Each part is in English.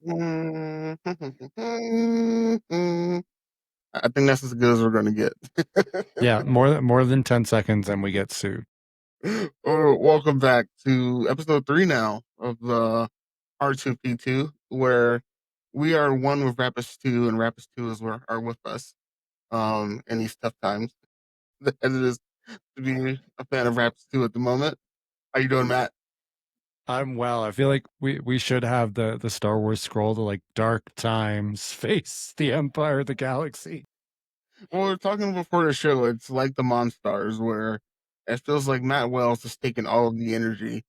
I think that's as good as we're gonna get. Yeah, more than 10 seconds and we get sued. Oh, welcome back to episode 3 now of R2P2, where we are one with Rapids 2, and Rapids 2 are with us in these tough times. As it is to be a fan of Rapids 2 at the moment. How you doing, Matt? I'm well. I feel like we should have the Star Wars scroll to like dark times face the Empire, the galaxy. Well, we are talking before the show. It's like the Monstars, where it feels like Matt Wells has taken all of the energy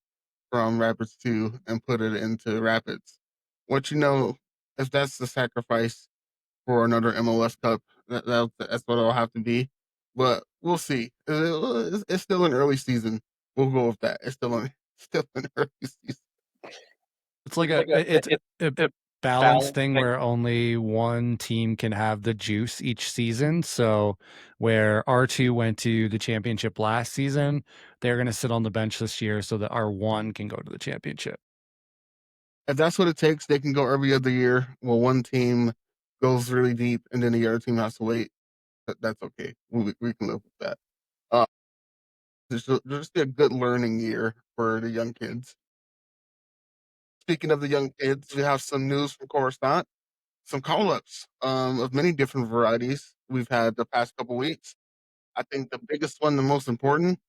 from Rapids 2 and put it into Rapids. What you know, if that's the sacrifice for another MLS Cup, that's what it'll have to be. But we'll see. It's still an early season. We'll go with that. It's still an early season. It's like it's a balance thing where only one team can have the juice each season. So where R2 went to the championship last season, they're going to sit on the bench this year so that R1 can go to the championship. If that's what it takes, they can go every other year. Well, one team goes really deep, and then the other team has to wait. That's okay. We can live with that. Uh, just be a good learning year for the young kids. Speaking of the young kids, we have some news from Coruscant, some call ups of many different varieties we've had the past couple weeks. I think the biggest one, the most important,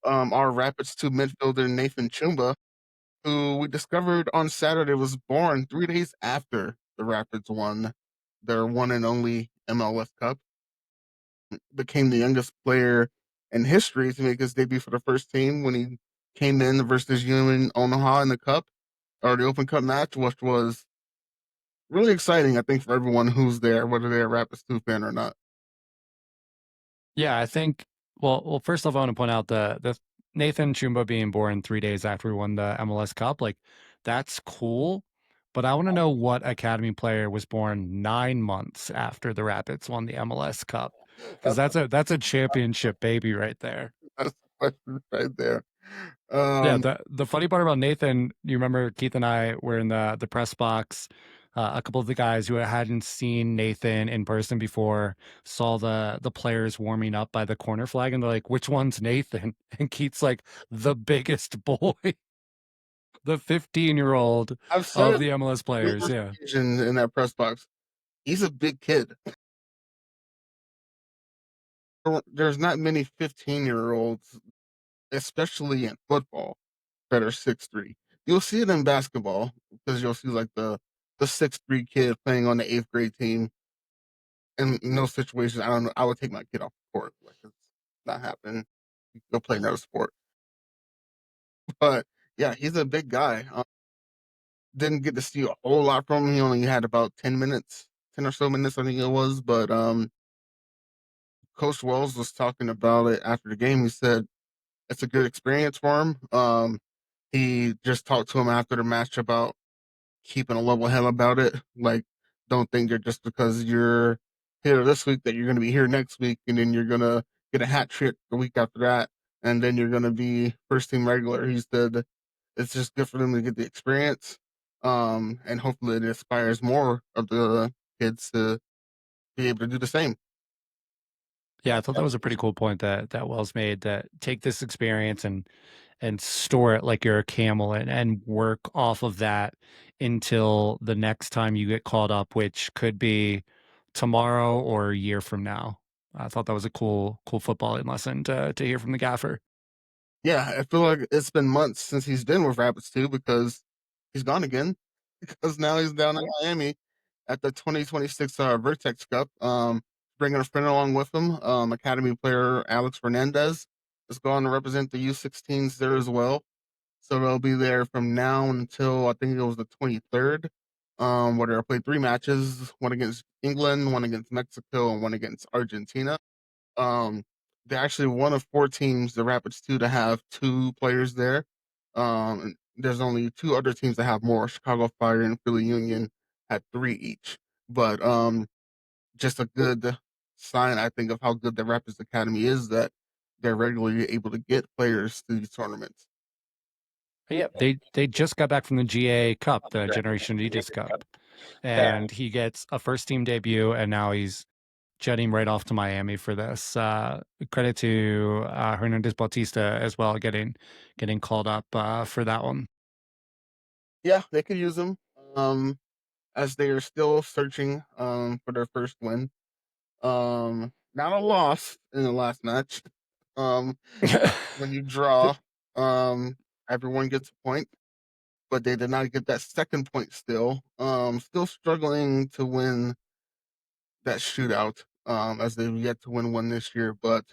our Rapids 2 midfielder Nathan Chumba, who we discovered on Saturday was born 3 days after the Rapids won their one and only MLS Cup, became the youngest player in history to make his debut for the first team when he came in versus Union Omaha in the Cup or the Open Cup match, which was really exciting, I think, for everyone who's there, whether they're a Rapids 2 fan or not. Yeah, I think. Well, first off, I want to point out the Nathan Chumba being born 3 days after we won the MLS Cup. Like, that's cool. But I want to know what academy player was born 9 months after the Rapids won the MLS Cup, because That's, that's a championship baby right there. that's the question right there. Yeah, Um, the funny part about Nathan, you remember Keith and I were in the press box. A couple of the guys who hadn't seen Nathan in person before saw the players warming up by the corner flag, and they're like, "Which one's Nathan?" And Keith's like, "The biggest boy, the 15-year-old I've said of it the MLS players." numerous Yeah, occasions in that press box. He's a big kid. There's not many 15-year-olds, especially in football, that are 6'3". You'll see it in basketball because you'll see like the 6'3" kid playing on the eighth grade team. In those situations, I don't know. I would take my kid off the court. Like it's not happening. Go play another sport. But yeah, he's a big guy. Didn't get to see a whole lot from him. He only had about 10 minutes, 10 or so minutes, I think it was. But Coach Wells was talking about it after the game. He said it's a good experience for him. He just talked to him after the match about keeping a level head about it. Like, don't think you're just because you're here this week that you're going to be here next week, and then you're going to get a hat trick the week after that, and then you're going to be first team regular. He said it's just good for them to get the experience, and hopefully it inspires more of the kids to be able to do the same. yeah, I thought that was a pretty cool point that Wells made. That take this experience and store it like you're a camel and work off of that until the next time you get called up, which could be tomorrow or a year from now. I thought that was a cool footballing lesson to hear from the gaffer. Yeah, I feel like it's been months since he's been with Rapids too because he's gone again. Because now he's down in Miami at the 2026 Vertex Cup. Bringing a friend along with him, Academy player Alex Fernandez is going to represent the U16s there as well. So they'll be there from now until I think it was the 23rd, where they'll play 3 matches: one against England, one against Mexico, and one against Argentina. Um, they're actually one of 4 teams, the Rapids 2, to have 2 players there. There's only 2 other teams that have more. Chicago Fire and Philly Union had 3 each. But just a good sign, I think, of how good the Rapids Academy is that they're regularly able to get players to these tournaments. But yeah, they just got back from the GA Cup, the Generation Adidas Cup. and he gets a first team debut, and now he's jetting right off to Miami for this. Credit to Hernandez Bautista as well, getting called up for that one. Yeah, they could use him. As they are still searching for their first win. Not a loss in the last match. Um, when you draw, um, everyone gets a point, but they did not get that second point still. Still struggling to win that shootout, as they've yet to win one this year. But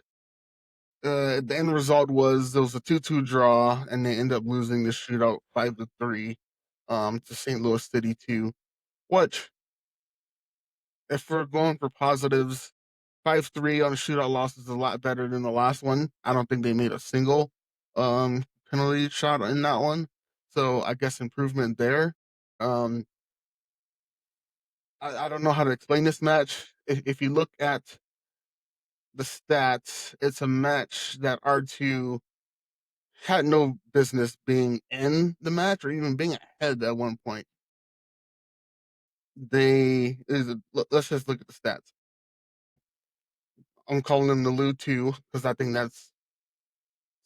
the end result was there was a 2-2 draw, and they end up losing the shootout 5-3 to St. Louis City 2, which, if we're going for positives, 5-3 on a shootout loss is a lot better than the last one. I don't think they made a single penalty shot in that one. So I guess improvement there. Um I don't know how to explain this match. If you look at the stats, it's a match that R2 had no business being in the match or even being ahead at one point. Let's just look at the stats. I'm calling them the Lou 2 because I think that's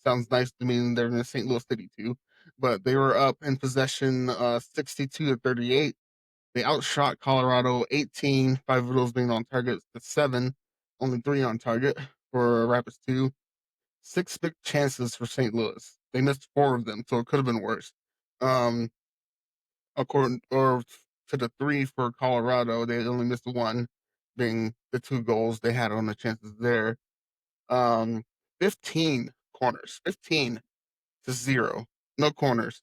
sounds nice to me, and they're in the St. Louis City too. But they were up in possession 62-38. They outshot Colorado 18, five of those being on target to seven, only three on target for Rapids 2. Six big chances for St. Louis. They missed four of them, so it could have been worse. Um, according or to the three for Colorado, they only missed one, being the two goals they had on the chances there. Um, 15 corners, 15-0. No corners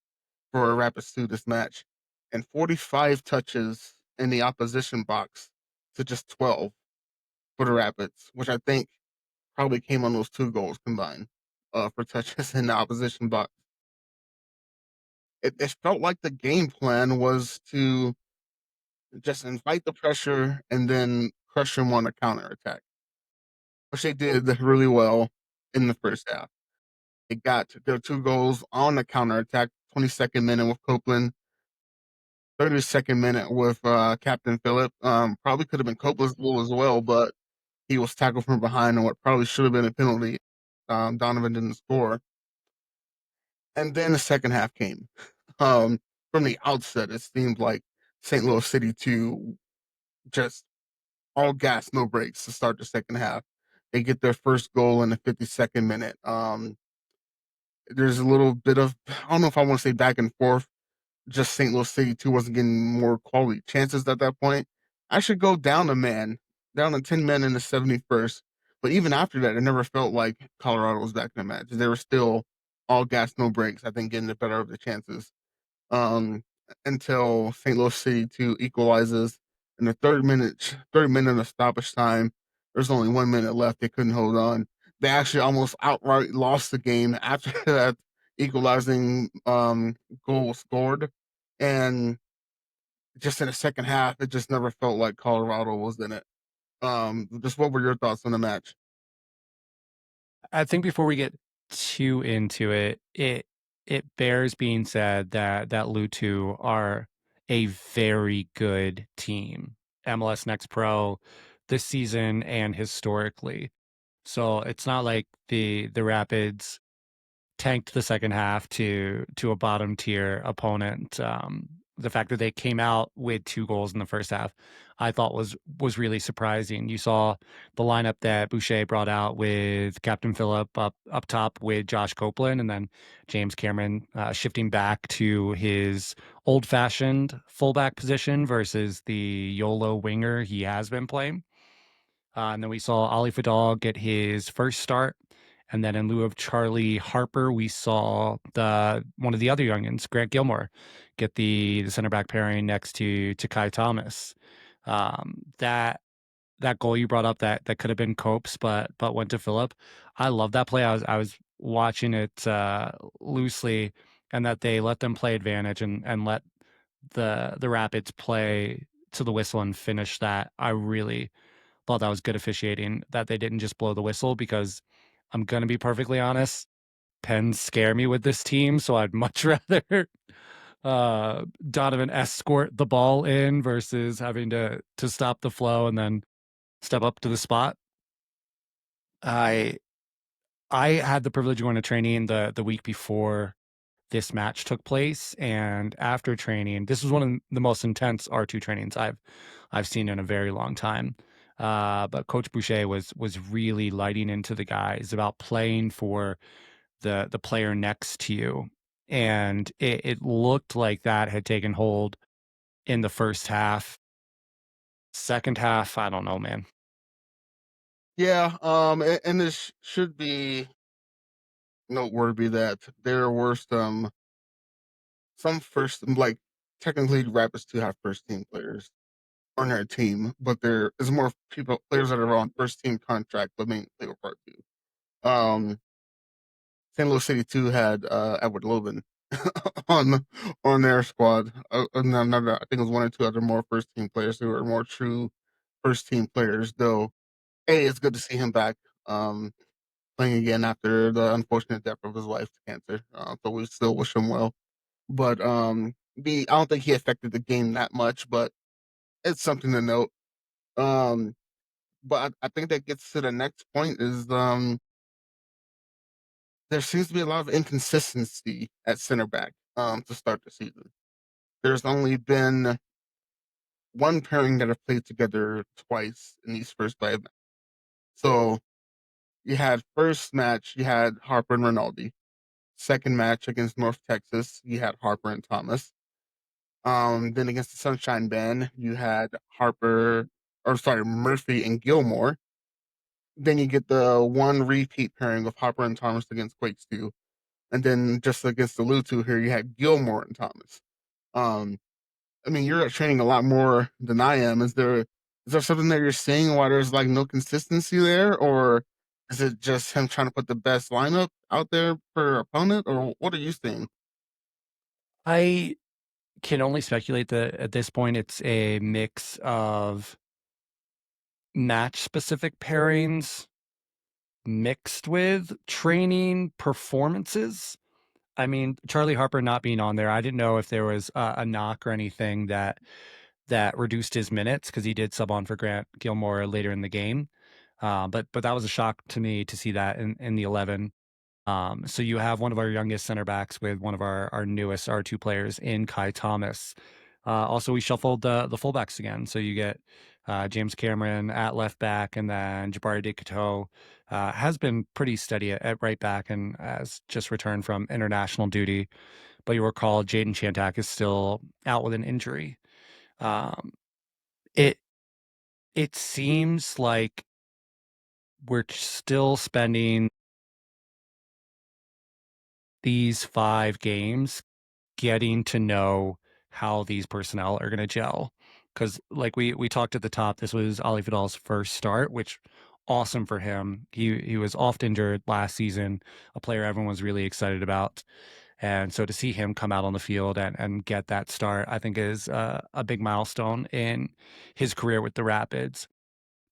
for Rapids 2 this match. And 45 touches in the opposition box to just 12 for the Rapids, which I think probably came on those two goals combined for touches in the opposition box. It felt like the game plan was to just invite the pressure and then crush them on a counterattack, which they did really well in the first half. They got their two goals on the counterattack, 22nd minute with Copeland, 32nd minute with Captain Phillip. Probably could have been Copeland's goal as well, but he was tackled from behind on what probably should have been a penalty. Donovan didn't score. And then the second half came. Um, from the outset, it seemed like St. Louis City 2 just all gas, no brakes to start the second half. They get their first goal in the 52nd minute. There's a little bit of, I don't know if I want to say back and forth, just St. Louis City 2 wasn't getting more quality chances at that point. I should go down a man, down to 10 men in the 71st. But even after that, it never felt like Colorado was back in the match. They were still all gas, no brakes, I think, getting the better of the chances. Um, until St. Louis City 2 equalizes in the third minute of stoppage time. There's only 1 minute left. They couldn't hold on. They actually almost outright lost the game after that equalizing goal was scored. And just in the second half, it just never felt like Colorado was in it. Just what were your thoughts on the match? I think before we get too into it, it bears being said that Lutu are a very good team. MLS Next Pro this season and historically. So it's not like the Rapids tanked the second half to a bottom tier opponent. The fact that they came out with two goals in the first half, I thought was really surprising. You saw the lineup that Boucher brought out with Captain Phillip up top with Josh Copeland, and then James Cameron shifting back to his old fashioned fullback position versus the YOLO winger he has been playing. And then we saw Ali Fadal get his first start. And then in lieu of Charlie Harper, we saw one of the other youngins, Grant Gilmore, get the center back pairing next to Kai Thomas. That goal you brought up that could have been Cope's, but went to Phillip. I love that play. I was watching it loosely, and that they let them play advantage and let the Rapids play to the whistle and finish that. I really thought that was good officiating, that they didn't just blow the whistle, because I'm going to be perfectly honest, Pens scare me with this team. So I'd much rather Donovan escort the ball in versus having to stop the flow and then step up to the spot. I I had the privilege of going to training the week before this match took place, and after training, this was one of the most intense R2 trainings I've seen in a very long time. But Coach Boucher was really lighting into the guys about playing for the player next to you, and it looked like that had taken hold in the first half. Second half, I don't know, man. Yeah, and this should be noteworthy that there were some first like technically Rapids to have first team players on their team, but there is more people players that are on first team contract but mainly play with part two. St. Louis City 2 had Edward Lobin on on their squad. And another, I think it was one or two other more first team players who were more true first team players. Though, A, it's good to see him back playing again after the unfortunate death of his wife to cancer. So we still wish him well. But B, I don't think he affected the game that much, but it's something to note. Um, but I think that gets to the next point is there seems to be a lot of inconsistency at center back to start the season. There's only been one pairing that have played together twice in these first five. So you had first match, you had Harper and Rinaldi. Second match against North Texas, you had Harper and Thomas. Then against the Sunshine Band, you had Murphy and Gilmore. Then you get the one repeat pairing of Harper and Thomas against Quakes 2. And then just against the Lutu here, you had Gilmore and Thomas. Um, I mean, you're training a lot more than I am. Is there something that you're seeing why there's like no consistency there, or is it just him trying to put the best lineup out there per opponent, or what are you seeing? I can only speculate that at this point it's a mix of match specific pairings mixed with training performances. I mean, Charlie Harper not being on there, I didn't know if there was a knock or anything that reduced his minutes because he did sub on for Grant Gilmore later in the game. But that was a shock to me to see that in the 11. So you have one of our youngest center backs with one of our newest R2 players in Kai Thomas. Also, we shuffled the fullbacks again. So you get James Cameron at left back, and then Jabari Dicato has been pretty steady at right back and has just returned from international duty. But you recall Jaden Shantak is still out with an injury. Um, it it seems like we're still spending these 5 games getting to know how these personnel are going to gel. Because, like we talked at the top, this was Ali Vidal's first start, which awesome for him. He was oft injured last season, a player everyone was really excited about, and so to see him come out on the field and get that start, I think is a big milestone in his career with the Rapids.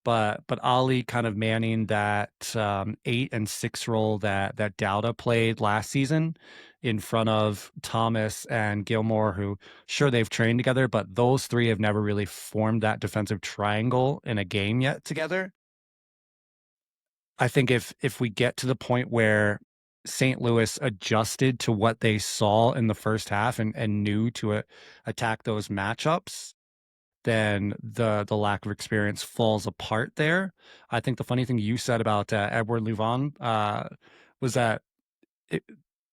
But Ali kind of manning that 8 and 6 role that Dowda played last season in front of Thomas and Gilmore, who sure they've trained together, but those 3 have never really formed that defensive triangle in a game yet together. I think if we get to the point where St. Louis adjusted to what they saw in the first half and knew to attack those matchups, then the lack of experience falls apart there. I think the funny thing you said about Edward Louvain was that it,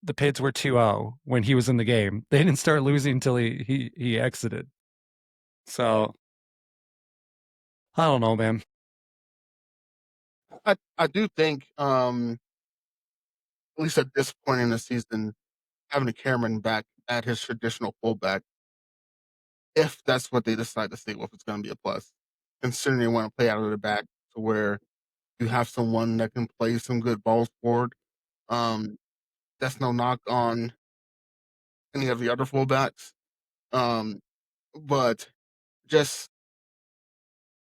the Pids were 2-0 when he was in the game. They didn't start losing until he exited. So I don't know, man. I do think at least at this point in the season, having a Cameron back at his traditional fullback, if that's what they decide to stay with, it's going to be a plus. Considering they want to play out of the back to where you have someone that can play some good balls forward. Um, that's no knock on any of the other fullbacks. Um, but just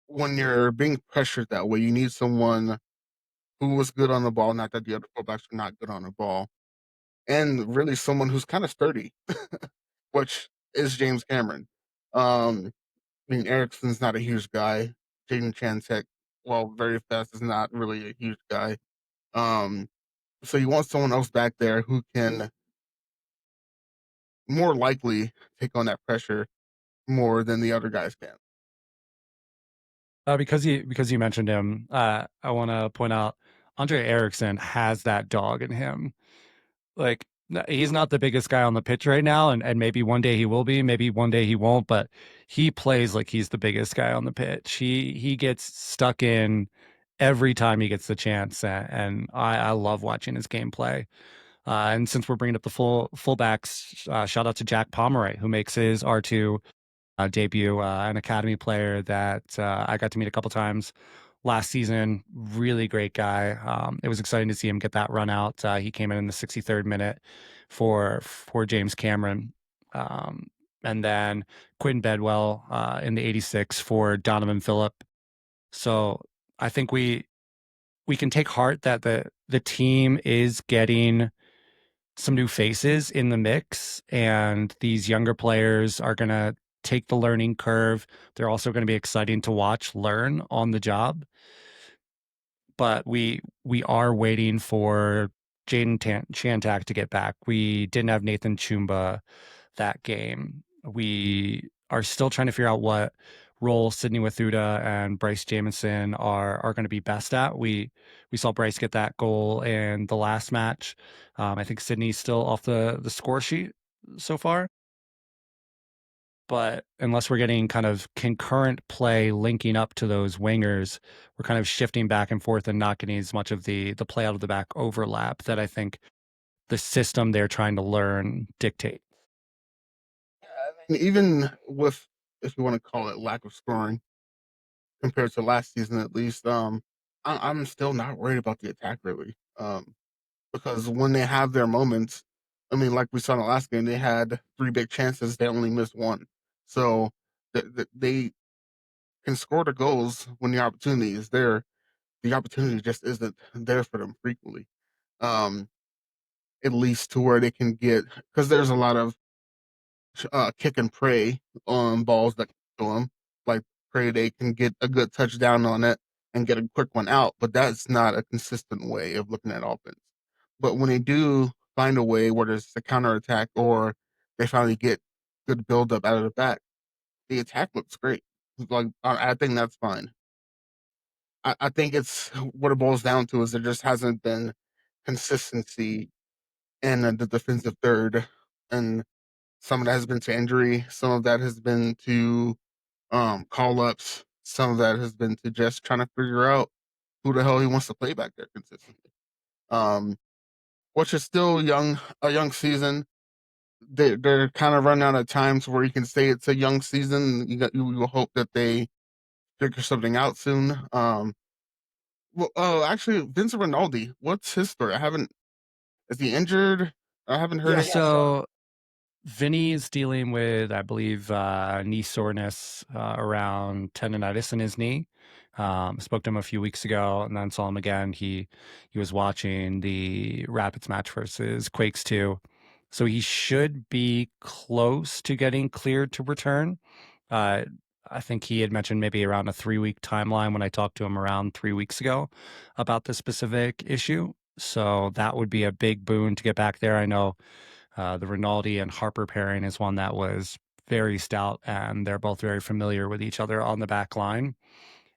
when you're being pressured that way, you need someone who was good on the ball. Not that the other fullbacks are not good on the ball, and really someone who's kind of sturdy. which is James Cameron. I mean, Erickson's not a huge guy. Jaden Chantek, while very fast, is not really a huge guy. Um, so you want someone else back there who can more likely take on that pressure more than the other guys can. Because you mentioned him, I want to point out Andre Erickson has that dog in him. Like, he's not the biggest guy on the pitch right now, and maybe one day he will be, maybe one day he won't, but he plays like he's the biggest guy on the pitch. He gets stuck in every time he gets the chance, and I love watching his gameplay. And since we're bringing up the fullbacks, shout out to Jack Pomeroy, who makes his R2 debut, an academy player that I got to meet a couple times last season. Really great guy. It was exciting to see him get that run out. He came in the 63rd minute for James Cameron. And then Quinn Bedwell in the 86 for Donovan Phillip. So I think we can take heart that the team is getting some new faces in the mix, and these younger players are going to take the learning curve. They're also going to be exciting to watch learn on the job. But we are waiting for Jaden Shantak to get back. We didn't have Nathan Chumba that game. We are still trying to figure out what role Sydney Wathuda and Bryce Jamison are going to be best at. We saw Bryce get that goal in the last match. I think Sydney's still off the score sheet so far. But unless we're getting kind of concurrent play linking up to those wingers, we're kind of shifting back and forth and not getting as much of the play out of the back overlap that I think the system they're trying to learn dictate. And even with, if you want to call it lack of scoring compared to last season, at least, I'm still not worried about the attack really. Because when they have their moments, I mean, like we saw in the last game, they had three big chances, they only missed one. So they can score the goals when the opportunity is there. The opportunity just isn't there for them frequently. Um, at least to where they can get, because there's a lot of kick and pray on balls that go to them. Like pray they can get a good touchdown on it and get a quick one out, but that's not a consistent way of looking at offense. But when they do find a way where there's a counter attack or they finally get good build up out of the back, the attack looks great. Like I think that's fine. I think it's what it boils down to is there just hasn't been consistency in the defensive third, and some of that has been to injury, some of that has been to call ups, some of that has been to just trying to figure out who the hell he wants to play back there consistently. Um, which is still a young season. They're kind of running out of times where you can say it's a young season. You hope that they figure something out soon. Well, oh, actually, Vincent Rinaldi, what's his story? I haven't. Is he injured? I haven't heard. Yeah, Yeah, so Vinny is dealing with, I believe, knee soreness around tendonitis in his knee. Spoke to him a few weeks ago, and then saw him again. He was watching the Rapids match versus Quakes 2, so he should be close to getting cleared to return. Uh, I think he had mentioned maybe around a 3-week timeline when I talked to him around 3 weeks ago about this specific issue. So that would be a big boon to get back there. I know the Rinaldi and Harper pairing is one that was very stout, and they're both very familiar with each other on the back line.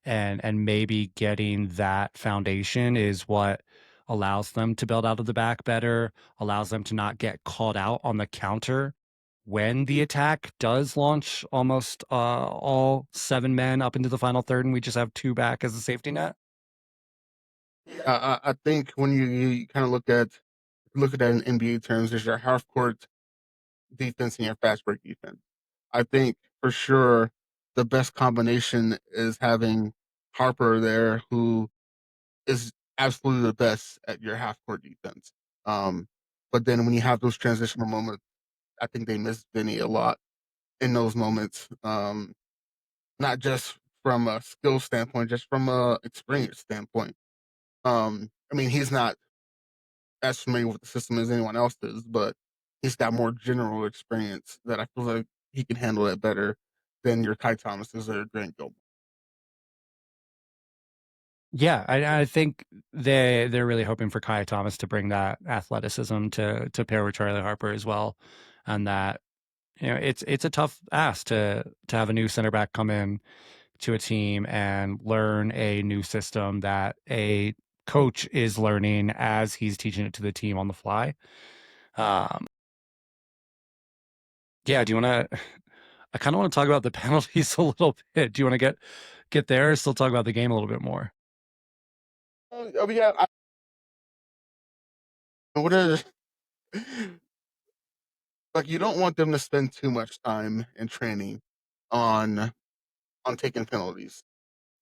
And maybe getting that foundation is what allows them to build out of the back better, allows them to not get called out on the counter when the attack does launch almost all 7 men up into the final third, and we just have 2 back as a safety net. I think when you kind of look at that in NBA terms, there's your half court defense and your fast break defense. I think for sure the best combination is having Harper there, who is absolutely the best at your half court defense. Um, but then when you have those transitional moments, I think they miss Vinny a lot in those moments. Not just from a skill standpoint, just from a experience standpoint. I mean, he's not as familiar with the system as anyone else is, but he's got more general experience that I feel like he can handle it better than your Kai Thomases or Grant Gilmore. Yeah, I think they're really hoping for Kai Thomas to bring that athleticism to pair with Charlie Harper as well, and that it's a tough ask to have a new center back come in to a team and learn a new system that a coach is learning as he's teaching it to the team on the fly. Um, yeah, do you want to? I kind of want to talk about the penalties a little bit. Do you want to get there, or still talk about the game a little bit more? Yeah, what are like you don't want them to spend too much time in training on taking penalties,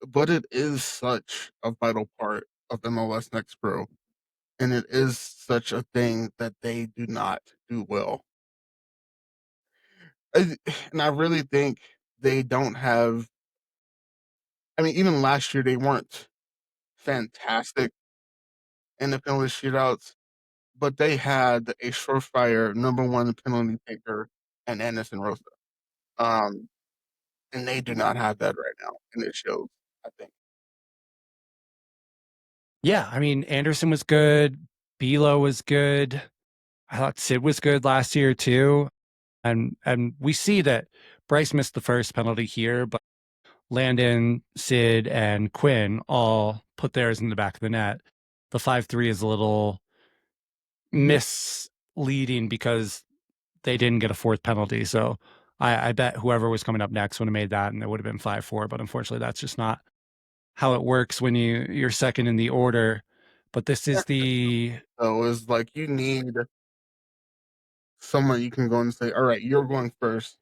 but it is such a vital part of MLS Next Pro, and it is such a thing that they do not do well. I, and I really think they don't have. I mean, even last year they weren't fantastic in the penalty shootouts, but they had a surefire number one penalty taker and Anderson Rosa. Um, and they do not have that right now, and it shows, I think. Yeah, I mean Anderson was good, Bilo was good. I thought Sid was good last year too, and we see that Bryce missed the first penalty here, but Landon, Sid, and Quinn all put theirs in the back of the net. The 5-3 is a little misleading because they didn't get a fourth penalty. So I bet whoever was coming up next would have made that and it would have been 5-4. But unfortunately, that's just not how it works when you're second in the order. But this is the So it's like you need someone you can go and say, all right, you're going first,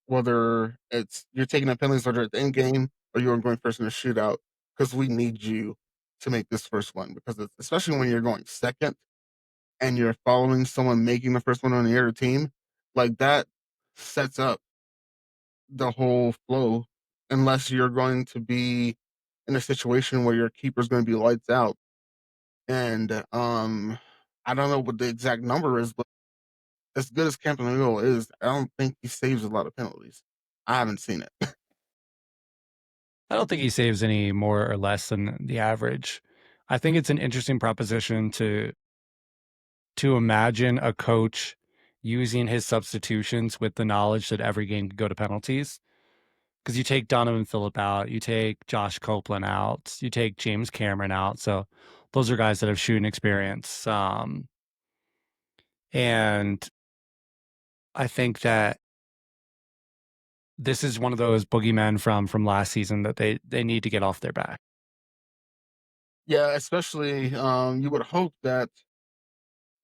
whether it's you're taking a penalties, whether it's in game or you're going first in a shootout, because we need you to make this first one. Because it's, especially when you're going second and you're following someone making the first one on the other team, like that sets up the whole flow. Unless you're going to be in a situation where your keeper's going to be lights out, and I don't know what the exact number is, but as good as Campanile is, I don't think he saves a lot of penalties. I haven't seen it. I don't think he saves any more or less than the average. I think it's an interesting proposition to imagine a coach using his substitutions with the knowledge that every game could go to penalties. Because you take Donovan Phillip out, you take Josh Copeland out, you take James Cameron out. So those are guys that have shooting experience. And I think that this is one of those boogeymen from last season that they need to get off their back. Yeah, especially you would hope that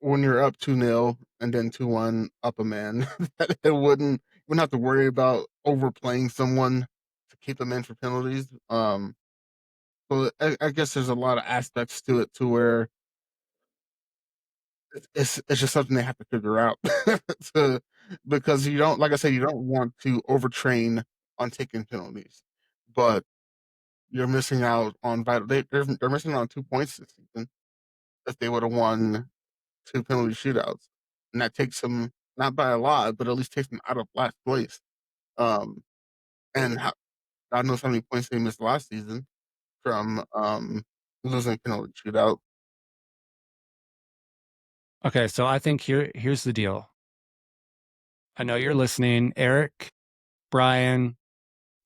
when you're up 2-0 and then 2-1 up a man, that it wouldn't have to worry about overplaying someone to keep them in for penalties. So I guess there's a lot of aspects to it to where it's just something they have to figure out to because you don't like I said, you don't want to overtrain on taking penalties, but you're missing out on vital. They're missing out on 2 points this season if they would have won two penalty shootouts, and that takes them not by a lot, but at least takes them out of last place. Um, and God knows how many points they missed last season from losing penalty shootout. Okay, so I think here's the deal. I know you're listening, Eric, Brian,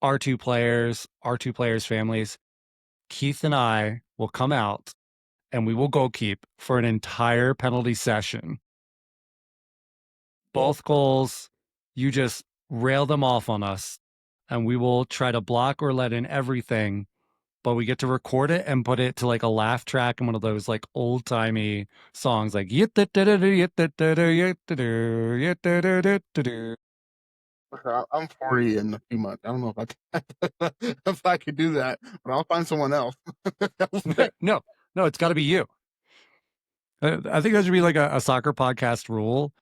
R2 players families. Keith and I will come out and we will go keep for an entire penalty session. Both goals, you just rail them off on us, and we will try to block or let in everything, but we get to record it and put it to like a laugh track and one of those like old timey songs like I'm 40 in a few months. I don't know if I can, if I could do that, but I'll find someone else. no, no, it's got to be you. I think that should be like a soccer podcast rule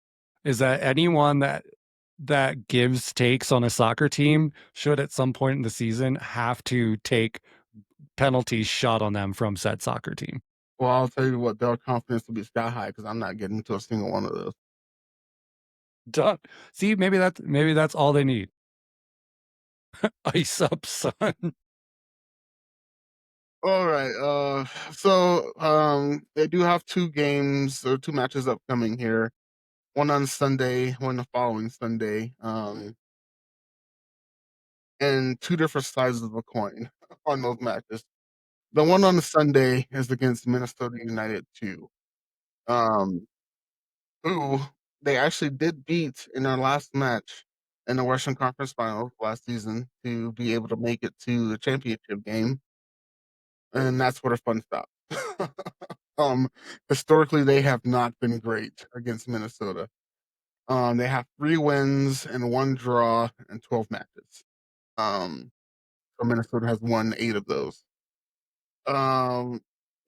is that anyone that gives takes on a soccer team should at some point in the season have to take penalties shot on them from said soccer team. Well, I'll tell you what, their confidence will be sky high because I'm not getting to a single one of those. Done. See, maybe that's all they need. Ice up, son. All right. They do have two games or two matches upcoming here. One on Sunday, one the following Sunday. And two different sides of the coin on those matches. The one on the Sunday is against Minnesota United 2, um, who they actually did beat in their last match in the Western Conference Finals last season to be able to make it to the championship game, and that's where the fun stopped. um, Historically, they have not been great against Minnesota. They have 3 wins and 1 draw in 12 matches. Um, so Minnesota has won 8 of those. Um,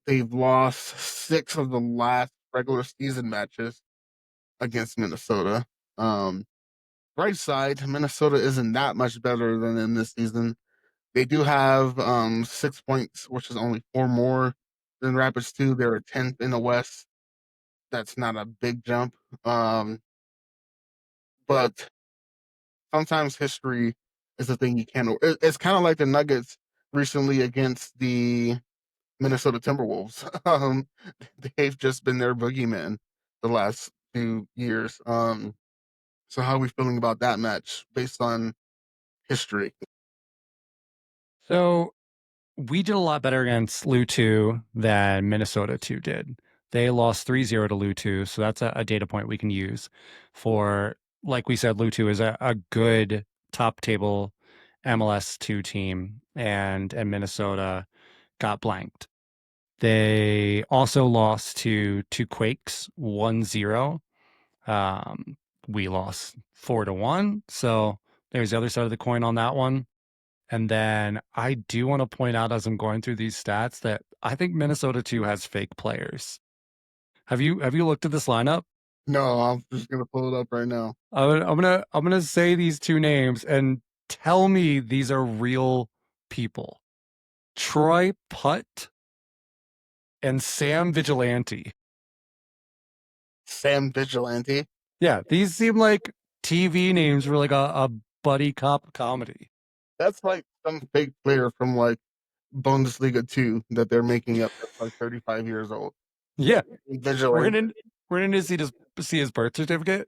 they've lost 6 of the last regular season matches against Minnesota. Um, Bright side, Minnesota isn't that much better than in this season. They do have 6 points, which is only 4 more than Rapids 2. They're a 10th in the West. That's not a big jump. But sometimes history is a thing you can't. It's kind of like the Nuggets recently against the Minnesota Timberwolves. They've just been their boogeyman the last few years. So how are we feeling about that match based on history? So we did a lot better against Lu 2 than Minnesota 2 did. They lost 3-0 to Lu 2, so that's a data point we can use for, like we said, Lu 2 is a good top table MLS 2 team, and Minnesota got blanked. They also lost to Quakes 1-0. We lost 4-1, so there's the other side of the coin on that one. And then I do want to point out as I'm going through these stats that I think Minnesota too has fake players. Have you looked at this lineup? No, I'm just gonna pull it up right now. I'm gonna say these two names and tell me these are real people. Troy Putt and Sam Vigilante. Sam Vigilante. Yeah, these seem like TV names for like a buddy cop comedy. That's like some fake player from like Bundesliga 2 that they're making up that's like 35 years old. Yeah, we're Vigilante. gonna we're gonna see his birth certificate.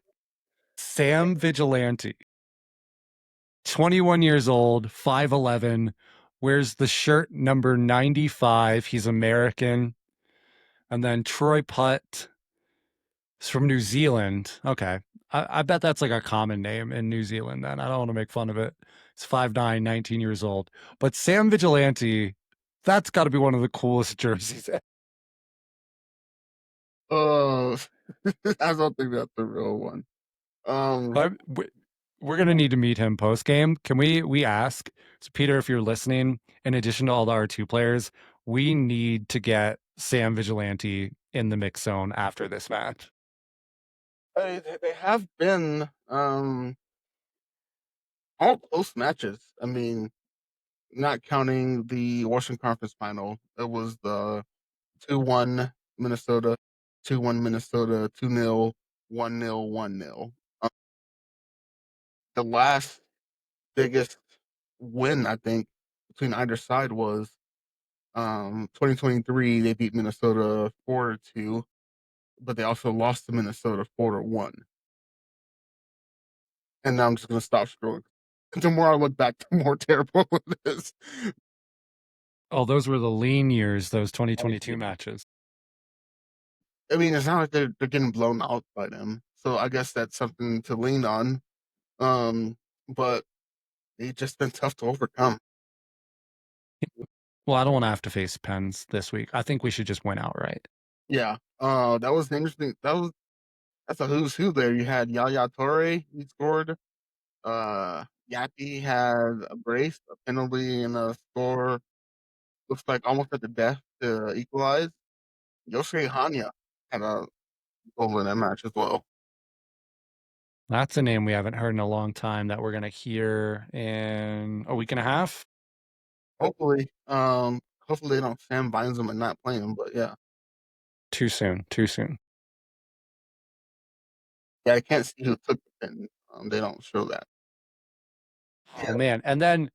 Sam Vigilante. 21 years old, 5'11, wears the shirt number 95. He's American. And then Troy Putt is from New Zealand. Okay. I bet that's like a common name in New Zealand then. I don't want to make fun of it. He's 5'9, 19 years old. But Sam Vigilante, that's got to be one of the coolest jerseys. Uh, I don't think that's the real one. Um, We're gonna need to meet him post game. Can we ask? So Peter, if you're listening, in addition to all the R2 players, we need to get Sam Vigilante in the mix zone after this match. they have been all close matches. I mean, not counting the Western Conference Final. It was the 2-1 Minnesota, 2-1 Minnesota, 2-0, 1-0, 1-0. The last biggest win, I think, between either side was 2023. They beat Minnesota 4-2, but they also lost to Minnesota 4-1. And now I'm just gonna stop scrolling. The more I look back, the more terrible it is. Oh, those were the lean years, those 2022 matches. I mean, it's not like they're getting blown out by them, so I guess that's something to lean on. But it's just been tough to overcome. Well, I don't want to have to face Pens this week. I think we should just win outright. Yeah. That was interesting. That's a who's who there. You had Yaya Torre, he scored. Yaki had a brace, a penalty, and a score. Looks like almost at the death to equalize. Yosuke Hanya had a goal in that match as well. That's a name we haven't heard in a long time that we're gonna hear in a week and a half. Hopefully, hopefully they don't Sam binds him and not play him. But yeah, Too soon. Too soon. yeah, I can't see who took the and they don't show that. Oh man. And then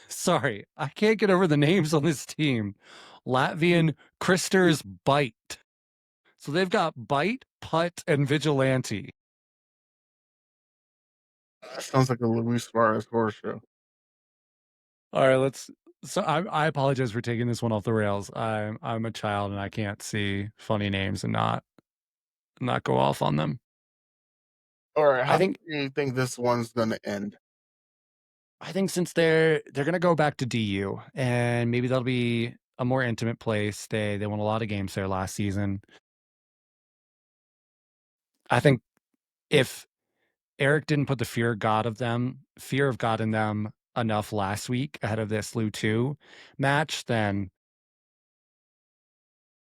sorry, I can't get over the names on this team. Latvian Kristers Bite. So they've got Bite, Putt, and Vigilante. Sounds like a Luis Suarez horror show. All right, let's. So I apologize for taking this one off the rails. I'm a child and I can't see funny names and not go off on them. All right, I how do think you think this one's gonna end? I think since they're gonna go back to DU and maybe that'll be a more intimate place. They won a lot of games there last season. I think if Eric didn't put the fear of God in them enough last week ahead of this Lu 2 match, then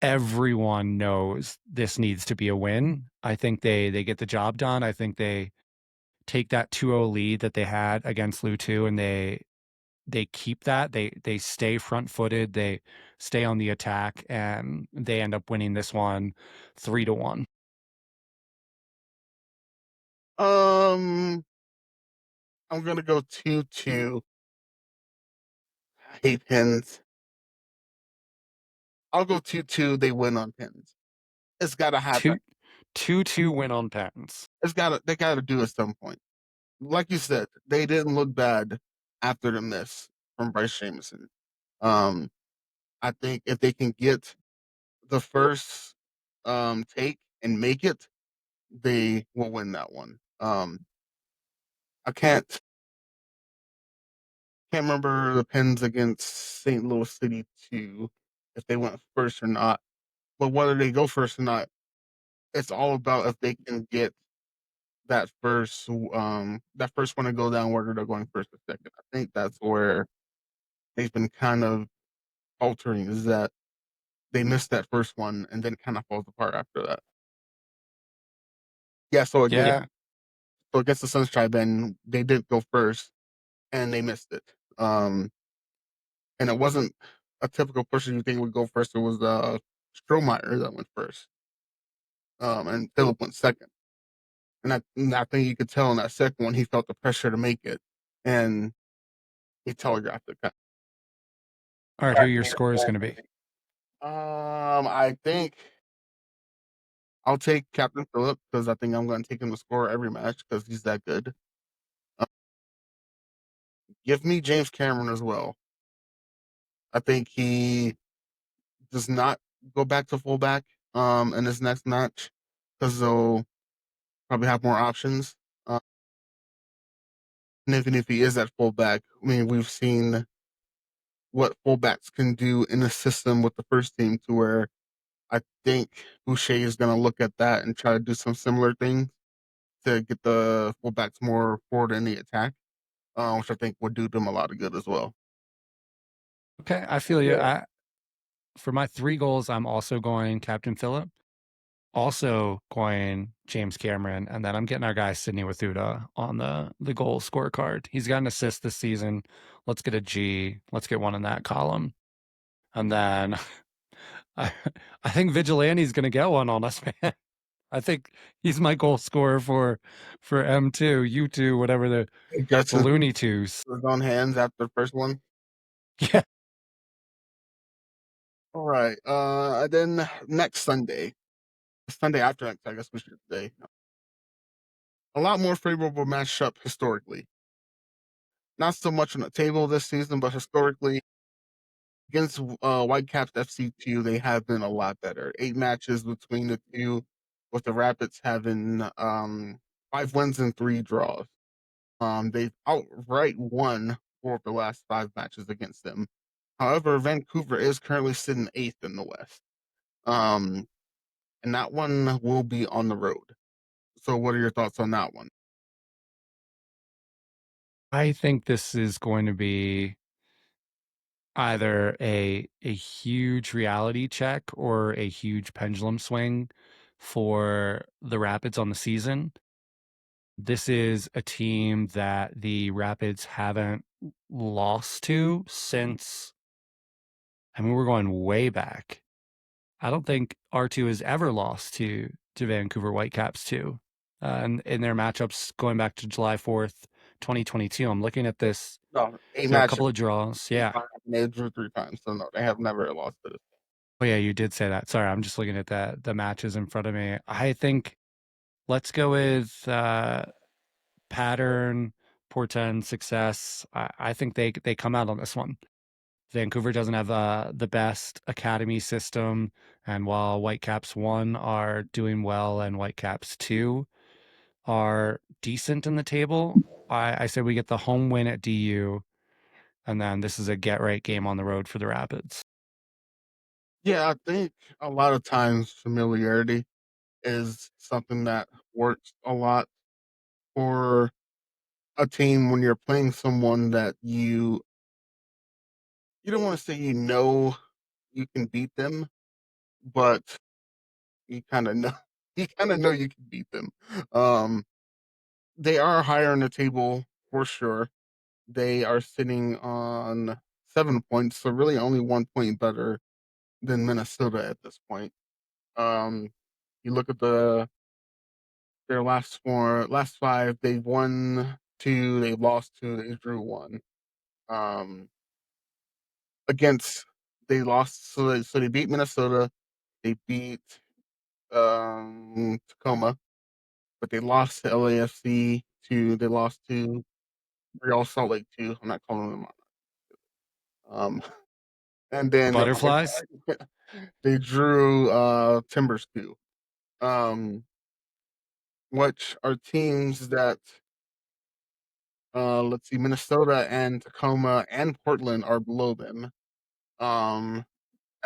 everyone knows this needs to be a win. I think they get the job done. I think they take that 2-0 lead that they had against Lu 2 and they keep that. They stay front-footed, they stay on the attack, and they end up winning this one 3-1. Um, I'm gonna go 2-2. I hate pins. I'll go 2-2. They win on pins. It's gotta happen. 2-2 win on pens. They gotta do it at some point. Like you said, they didn't look bad after the miss from Bryce Jamison. Um, I think if they can get the first take and make it, they will win that one. I can't remember the Pens against St. Louis City 2 if they went first or not. But whether they go first or not, it's all about if they can get that first one to go down, whether they're going first or second. I think that's where they've been kind of altering, is that they missed that first one and then kind of falls apart after that. Yeah, Yeah. so against the Sunshine Band, they did go first and they missed it. And it wasn't a typical person you think would go first. It was Strohmeyer that went first. And Philip went second. And I think you could tell in that second one he felt the pressure to make it, and he telegraphed it. All right, who your score is going to be? I think I'll take Captain Phillip because I think I'm going to take him to score every match because he's that good. Uh, Give me James Cameron as well. I think he does not go back to fullback in this next match because they'll probably have more options. And even if he is at fullback, I mean, we've seen what fullbacks can do in a system with the first team to where I think Boucher is going to look at that and try to do some similar things to get the fullbacks more forward in the attack, which I think would do them a lot of good as well. Okay, I feel you. For my 3 goals, I'm also going Captain Phillip, also going James Cameron, and then I'm getting our guy Sidney Wathuta on the goal scorecard. He's got an assist this season. Let's get a G. Let's get one in that column. And then I I think Vigilante's gonna get one on us, man. I think he's my goal scorer for M2, U2, whatever He gets the Looney Twos. his own hands after the first one. Yeah. All right. Then next Sunday, Sunday after next, I guess we should say, a lot more favorable matchup historically. Not so much on the table this season, but historically against Whitecaps FC2, they have been a lot better. 8 matches between the two, with the Rapids having 5 wins and 3 draws. They've outright won 4 of the last 5 matches against them. However, Vancouver is currently sitting 8th in the West. Um, and that one will be on the road. So, what are your thoughts on that one? I think this is going to be either a huge reality check or a huge pendulum swing for the Rapids on the season. This is a team that the Rapids haven't lost to since, I mean, we're going way back. I don't think R2 has ever lost to Vancouver Whitecaps too. in their matchups going back to July 4th, 2022. I'm looking at this. No, a There are a matchup couple of draws. Yeah. and they drew 3 times, so no, they have never lost to this. Oh yeah, you did say that. Sorry, I'm just looking at the matches in front of me. I think let's go with pattern, portend, success. I think they come out on this one. Vancouver doesn't have the best academy system, and while Whitecaps 1 are doing well and Whitecaps 2 are decent in the table, I say we get the home win at DU, and then this is a get right game on the road for the Rapids. Yeah, I think a lot of times familiarity is something that works a lot for a team when you're playing someone that you don't want to say you can beat them, but you kind of know you kind of know you can beat them. Um, they are higher on the table for sure. They are sitting on 7 points, so really only 1 point better than Minnesota at this point. Um, you look at their last five, they've won two, they've lost two, they drew one. Um, against they lost, so they beat Minnesota, they beat Tacoma, but they lost to LAFC. They lost to Real Salt Lake too. I'm not calling them um, and The then Butterflies? they drew Timbers too. Um, which are teams that let's see, Minnesota and Tacoma and Portland are below them. Um,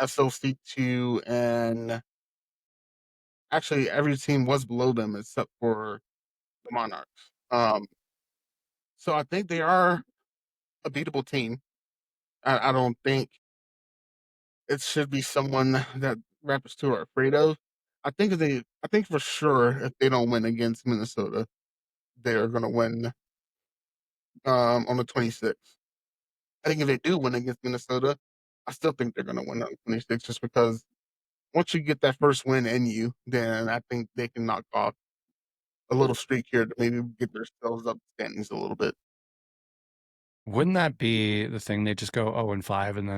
SLC2 and actually every team was below them except for the Monarchs. So I think they are a beatable team. I don't think it should be someone that Raptors 2 are afraid of. I think for sure if they don't win against Minnesota, they are gonna win on the 26th. I think if they do win against Minnesota, I still think they're gonna win on the 26th just because once you get that first win in you, then I think they can knock off a little streak here to maybe get themselves up the standings a little bit. Wouldn't that be the thing? They just go 0-5 and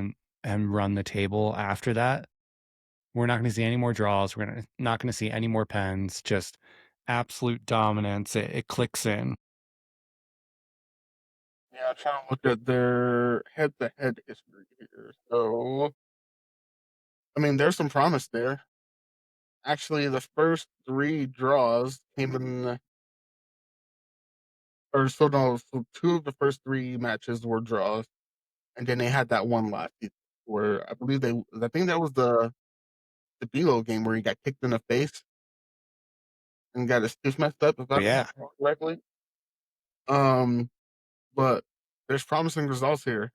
then run the table after that? We're not going to see any more draws. Not going to see any more pens. Just absolute dominance. It clicks in. Yeah, I'm trying to look at their head-to-head history here. So, I mean, there's some promise there. Actually, the first three draws came in, or so no, so two of the first three matches were draws, and then they had that one last season where I think that was the Bilo game where he got kicked in the face and got his tooth messed up, if I But yeah, remember correctly. Um, but there's promising results here.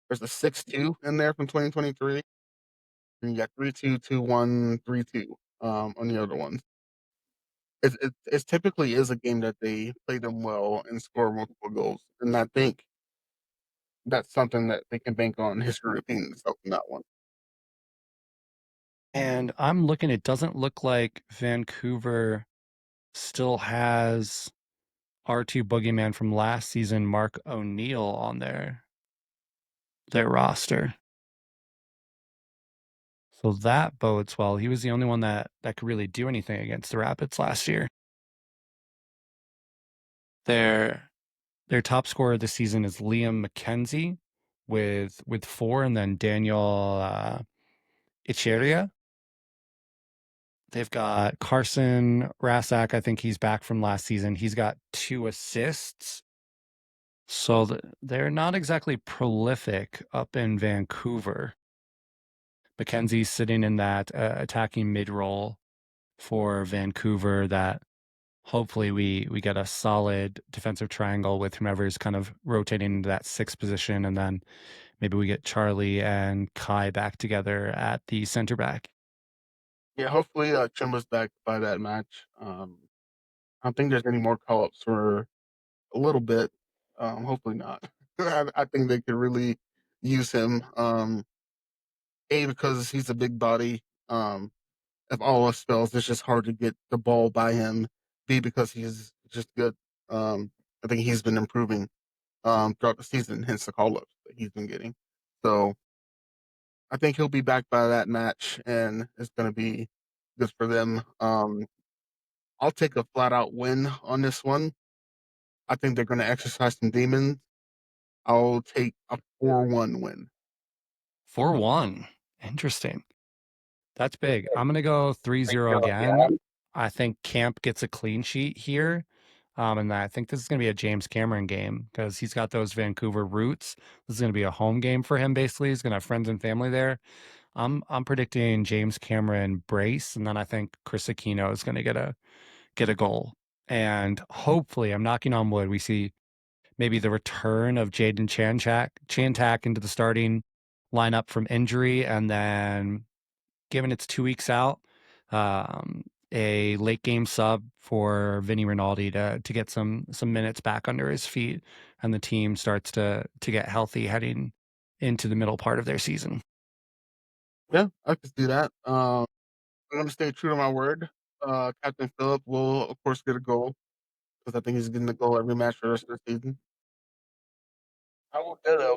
There's a 6-2 in there from 2023, and you got 3-2, 2-1, 3-2 on the other ones. It typically is a game that they play them well and score multiple goals, and I think that's something that they can bank on history repeating itself in that one. and I'm looking. It doesn't look like Vancouver still has R2 Boogeyman from last season, Mark O'Neill, on their roster. So that bodes well. He was the only one that could really do anything against the Rapids last year. Their their top scorer this season is Liam McKenzie with 4, and then Daniel Icheria. They've got Carson Rasak. I think he's back from last season. He's got 2 assists. So they're not exactly prolific up in Vancouver. McKenzie's sitting in that attacking mid role for Vancouver that hopefully we get a solid defensive triangle with whomever's kind of rotating into that 6th position, and then maybe we get Charlie and Kai back together at the center back. Yeah, hopefully Chumba's back by that match. I don't think there's any more call ups for a little bit. Hopefully not. I think they could really use him. A because he's a big body. If all else fails, it's just hard to get the ball by him B, because he's just good. I think he's been improving throughout the season, hence the call ups that he's been getting. So I think he'll be back by that match, and it's going to be good for them. I'll take a flat out win on this one. I think they're going to exercise some demons. I'll take a 4-1 win. 4-1. Interesting. That's big. I'm going to go 3-0 again. I think Camp gets a clean sheet here. And I think this is going to be a James Cameron game because he's got those Vancouver roots. This is going to be a home game for him, basically. He's going to have friends and family there. I'm predicting James Cameron brace, and then I think Chris Aquino is going to get a goal. And hopefully, I'm knocking on wood, we see maybe the return of Jaden Chantak into the starting lineup from injury, and then given it's 2 weeks out, a late game sub for Vinny Rinaldi to get some minutes back under his feet, and the team starts to get healthy heading into the middle part of their season. Yeah, I could see that. I'm going to stay true to my word. Captain Phillip will, of course, get a goal because I think he's getting a goal every match for the rest of the season. I will get a.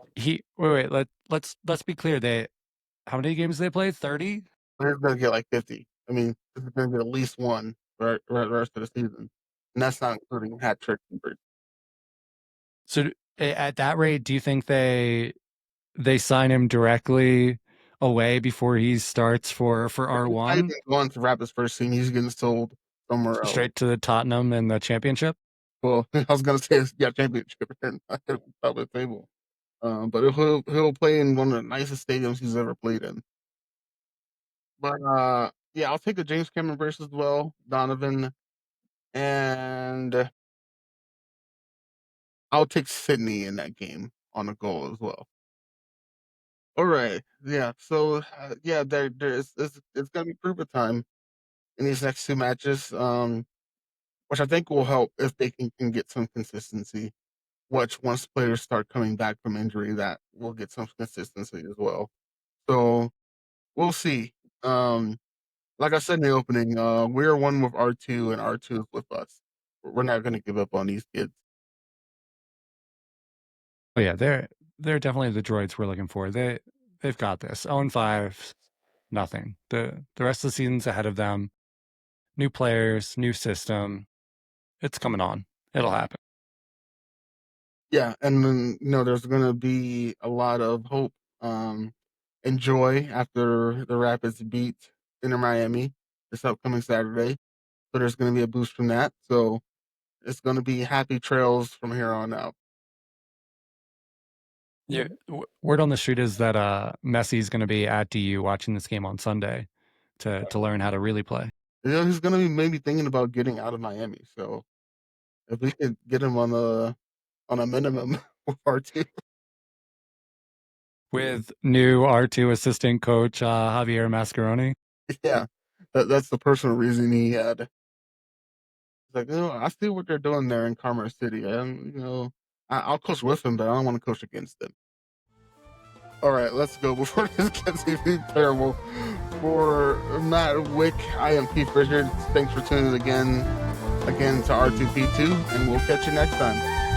Let's be clear. How many games they play? 30? He's going to get like 50. I mean, he's going to get at least one for the rest of the season, and that's not including hat trick. So at that rate, do you think they sign him directly away before he starts for He's not R1 even going to wrap his first season. He's getting sold somewhere else. straight to Tottenham and the championship? Well, I was going to say, yeah, championship and top of the table. But he'll play in one of the nicest stadiums he's ever played in. But yeah, I'll take the James Cameron verse as well, Donovan, and I'll take Sydney in that game on a goal as well. All right, yeah. So yeah, there's it's gonna be proof of time in these next two matches, which I think will help if they can get some consistency. Which once players start coming back from injury, that will get some consistency as well. So we'll see. Like I said in the opening, we're one with R2 and R2 is with us. We're not going to give up on these kids. Oh yeah, they're definitely the droids we're looking for. They've got this. 0-5, nothing. The rest of the season's ahead of them. New players, new system. It's coming on. It'll happen. Yeah, and then there's going to be a lot of hope and joy after the Rapids beat Inter Miami this upcoming Saturday. So there's going to be a boost from that. So it's going to be happy trails from here on out. Yeah, word on the street is that Messi's going to be at DU watching this game on Sunday to learn how to really play. He's going to be maybe thinking about getting out of Miami. So if we could get him on a minimum with R2. With new R2 assistant coach Javier Mascaroni. Yeah, that's the personal reason he had. He's like, I see what they're doing there in Commerce City, and I'll coach with them, but I don't want to coach against them. All right, let's go before this gets even terrible. For Matt Wick, I am Keith Richards. Thanks for tuning in again to R2P2, and we'll catch you next time.